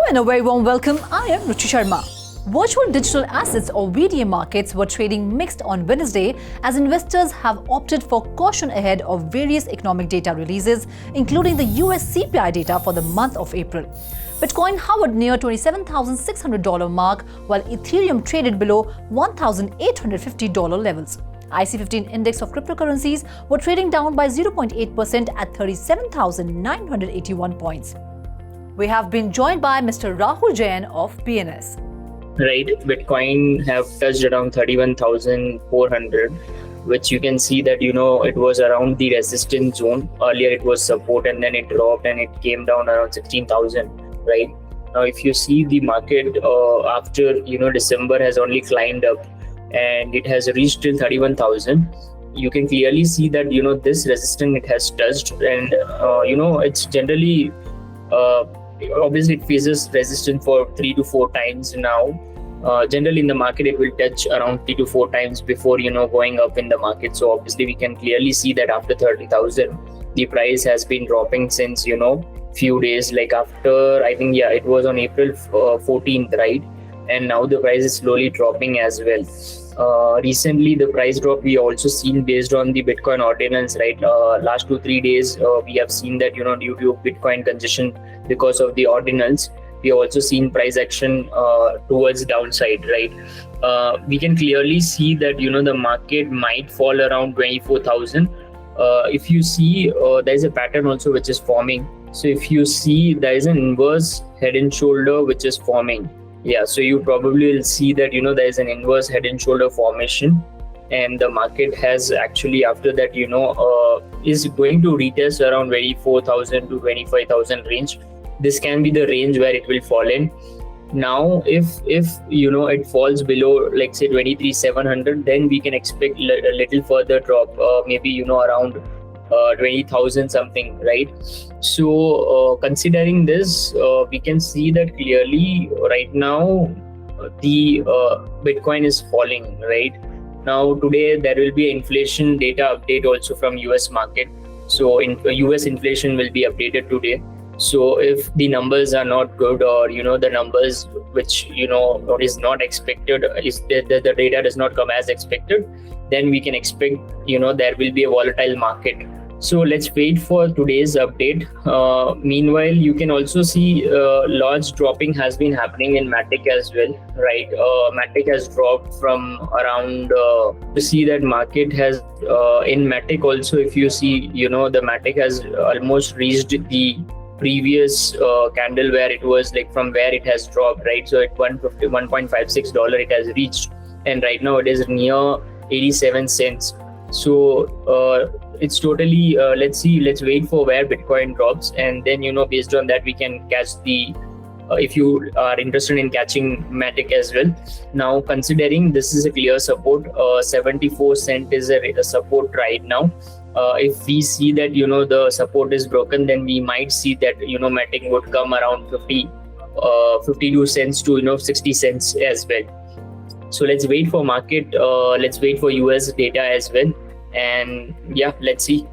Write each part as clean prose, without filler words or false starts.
and a very warm welcome. I am Ruchi Sharma. Virtual digital assets or VDA markets were trading mixed on Wednesday as investors have opted for caution ahead of various economic data releases, including the US CPI data for the month of April. Bitcoin hovered near $27,600 mark, while Ethereum traded below $1,850 levels. IC15 index of cryptocurrencies were trading down by 0.8% at 37,981 points. We have been joined by Mr. Rahul Jain of BNS. Right, Bitcoin have touched around 31,400, which you can see that, it was around the resistance zone. Earlier it was support and then it dropped and it came down around 16,000, right? Now, if you see the market after, December has only climbed up and it has reached till 31,000. You can clearly see that, this resistance it has touched and, it's generally, obviously it faces resistance for 3 to 4 times now. Generally in the market it will touch around 3 to 4 times before going up in the market. So obviously we can clearly see that after 30,000 the price has been dropping since few days, like after I think it was on April 14th, right? And now the price is slowly dropping as well. Recently the price drop we also seen based on the Bitcoin ordinance, right? Last 2-3 days we have seen that due to Bitcoin congestion because of the ordinance, we have also seen price action towards downside, right? We can clearly see that the market might fall around 24,000. If you see there is a pattern also which is forming. So if you see there is an inverse head and shoulder which is forming. So you probably will see that there is an inverse head and shoulder formation, and the market has actually after that is going to retest around 24,000 to 25,000 range. This can be the range where it will fall in. Now if it falls below, like say 23,700, then we can expect a little further drop, maybe around 20,000 something, right? So considering this, we can see that clearly right now the Bitcoin is falling, right? Now today there will be an inflation data update also from US market. So US inflation will be updated today. So if the numbers are not good, or the numbers which is not expected, is the data does not come as expected, then we can expect there will be a volatile market. So let's wait for today's update. Meanwhile, you can also see large dropping has been happening in Matic as well, right? Matic has dropped from around, to see that market has, in Matic also, if you see, the Matic has almost reached the previous candle where it was, like from where it has dropped, right? So at $1.56 it has reached, and right now it is near 87 cents. So it's totally let's wait for where Bitcoin drops, and then based on that we can catch the if you are interested in catching Matic as well. Now considering this is a clear support, 74 cent is a support right now. If we see that the support is broken, then we might see that Matic would come around 52 cents to 60 cents as well. So let's wait for market, let's wait for US data as well, and let's see.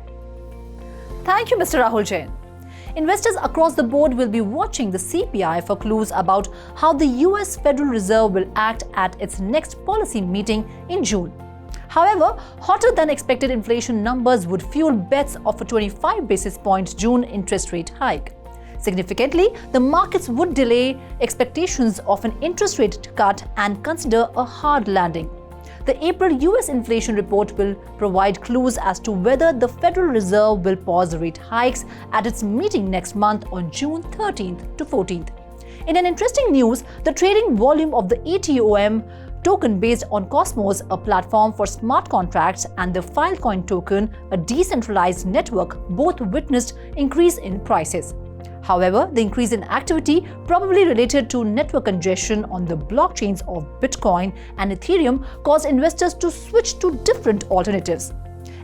Thank you, Mr. Rahul Jain. Investors across the board will be watching the CPI for clues about how the US Federal Reserve will act at its next policy meeting in June. However, hotter than expected inflation numbers would fuel bets of a 25 basis point June interest rate hike. Significantly, the markets would delay expectations of an interest rate cut and consider a hard landing. The April US inflation report will provide clues as to whether the Federal Reserve will pause rate hikes at its meeting next month on June 13th to 14th. In an interesting news, the trading volume of the ETOM token based on Cosmos, a platform for smart contracts, and the Filecoin token, a decentralized network, both witnessed increase in prices. However, the increase in activity, probably related to network congestion on the blockchains of Bitcoin and Ethereum, caused investors to switch to different alternatives.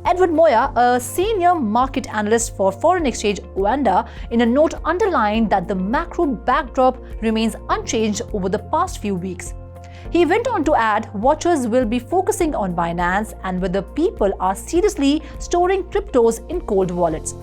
Edward Moya, a senior market analyst for foreign exchange Oanda, in a note underlined that the macro backdrop remains unchanged over the past few weeks. He went on to add, watchers will be focusing on Binance and whether people are seriously storing cryptos in cold wallets.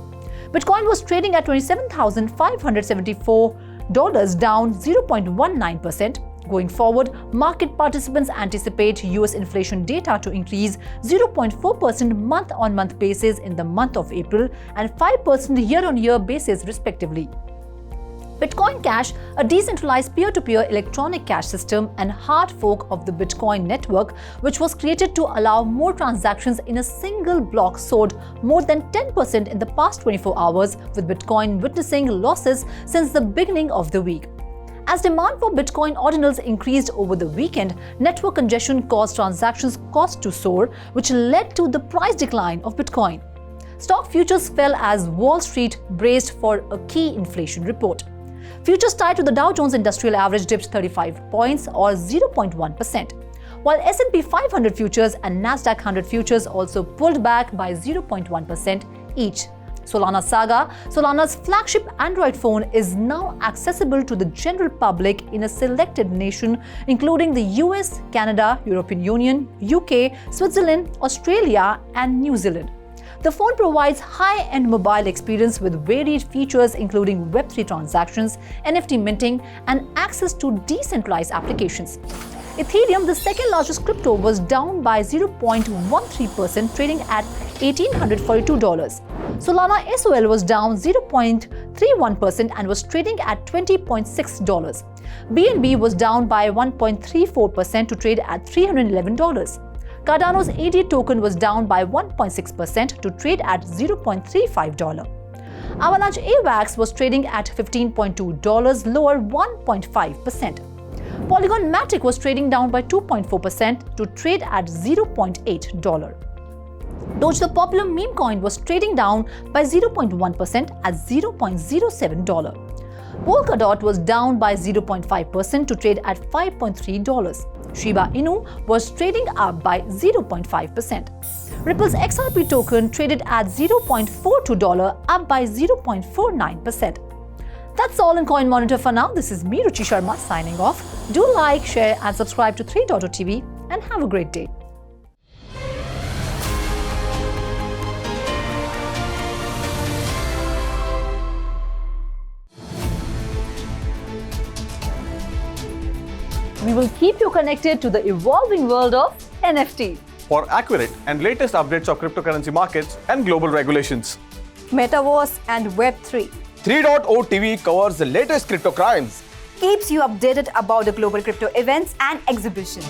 Bitcoin was trading at $27,574 dollars down 0.19%. Going forward, market participants anticipate US inflation data to increase 0.4% month-on-month basis in the month of April and 5% year-on-year basis respectively. Bitcoin Cash, a decentralized peer-to-peer electronic cash system and hard fork of the Bitcoin network, which was created to allow more transactions in a single block, soared more than 10% in the past 24 hours, with Bitcoin witnessing losses since the beginning of the week. As demand for Bitcoin ordinals increased over the weekend, network congestion caused transactions cost to soar, which led to the price decline of Bitcoin. Stock futures fell as Wall Street braced for a key inflation report. Futures tied to the Dow Jones Industrial Average dipped 35 points or 0.1%, while S&P 500 futures and Nasdaq 100 futures also pulled back by 0.1% each. Solana Saga, Solana's flagship Android phone, is now accessible to the general public in a selected nation including the US, Canada, European Union, UK, Switzerland, Australia and New Zealand. The phone provides high-end mobile experience with varied features including Web3 transactions, NFT minting, and access to decentralized applications. Ethereum, the second largest crypto, was down by 0.13%, trading at $1,842. Solana SOL was down 0.31% and was trading at $20.6. BNB was down by 1.34% to trade at $311. Cardano's AD token was down by 1.6% to trade at $0.35. Avalanche AVAX was trading at $15.2, lower 1.5%. Polygon Matic was trading down by 2.4% to trade at $0.8. Doge, the popular meme coin, was trading down by 0.1% at $0.07. Polkadot was down by 0.5% to trade at $5.3. Shiba Inu was trading up by 0.5%. Ripple's XRP token traded at $0.42, up by 0.49%. That's all in Coin Monitor for now. This is me, Ruchi Sharma, signing off. Do like, share and subscribe to 3.0 and have a great day. We will keep you connected to the evolving world of NFTs. For accurate and latest updates of cryptocurrency markets and global regulations. Metaverse and Web3. 3.0 TV covers the latest crypto crimes. Keeps you updated about the global crypto events and exhibitions.